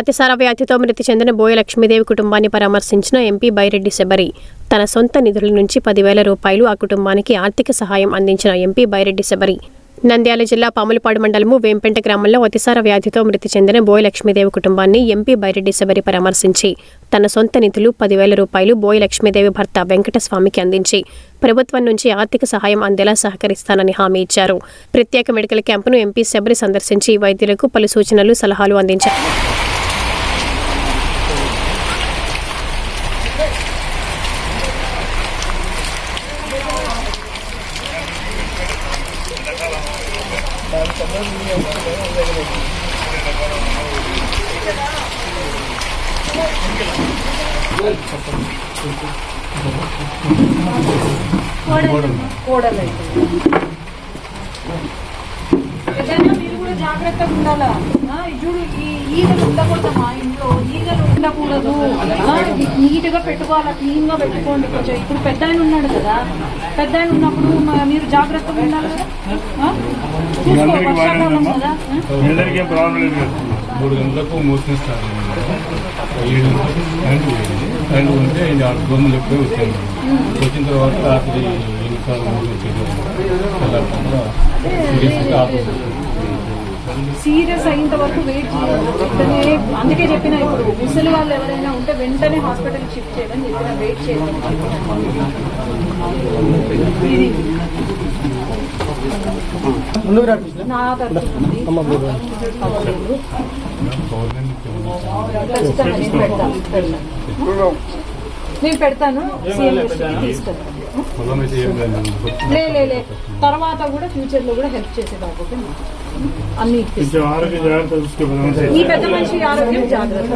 అతిసార వ్యాధితో మృతి చెందిన బోయ లక్ష్మీదేవి కుటుంబాన్ని పరామర్శించిన ఎంపీ బైరెడ్డి శబరి తన సొంత నిధుల నుంచి 10,000 రూపాయలు ఆ కుటుంబానికి ఆర్థిక సహాయం అందించిన ఎంపీ బైరెడ్డి శబరి నంద్యాల జిల్లా పాములపాడు మండలము వేంపెంట గ్రామంలో అతిసార వ్యాధితో మృతి చెందిన బోయ లక్ష్మీదేవి కుటుంబాన్ని ఎంపీ బైరెడ్డి శబరి పరామర్శించి తన సొంత నిధులు 10,000 రూపాయలు బోయ లక్ష్మీదేవి భర్త వెంకటస్వామికి అందించి ప్రభుత్వం నుంచి ఆర్థిక సహాయం అందేలా సహకరిస్తానని హామీ ఇచ్చారు. ప్రత్యేక మెడికల్ క్యాంపును ఎంపీ శబరి సందర్శించి వైద్యులకు పలు సూచనలు సలహాలు అందించారు. మీరు కూడా జాగ్రత్తగా ఉండాలా. చూడు, ఈ ఈగలు ఉండకూడదమ్మా, ఇంట్లో ఈగలు ఉండకూడదు. నీట్ గా పెట్టుకోవాలా, క్లీన్ గా పెట్టుకోండి. కొంచెం ఇప్పుడు పెద్ద ఆయన ఉన్నాడు కదా, పెద్ద ఆయన ఉన్నప్పుడు మీరు జాగ్రత్తగా ఉండాలి కదా. వర్షాకాలం కదా. 3 గంటలకు మోసిస్తారు. 7 గంటలకు ఉంటే 6 గంటలు ఎప్పుడూ వచ్చాను. వచ్చిన తర్వాత రాత్రి 8 సార్లు సీరియస్ అయ్యేంత వరకు వెయిట్ చేయాలి. అందుకే చెప్పిన, ఇప్పుడు ముసలి వాళ్ళు ఎవరైనా ఉంటే వెంటనే హాస్పిటల్ షిఫ్ట్ చేయమని చెప్పిన, వెయిట్ చేయమని నా తరఫున నేను పెడతాను. లే తర్వాత కూడా ఫ్యూచర్ లో కూడా హెల్ప్ చేసే కాబట్టి అన్ని ఈ పెద్ద మనిషి ఆరోగ్యం జాగ్రత్త.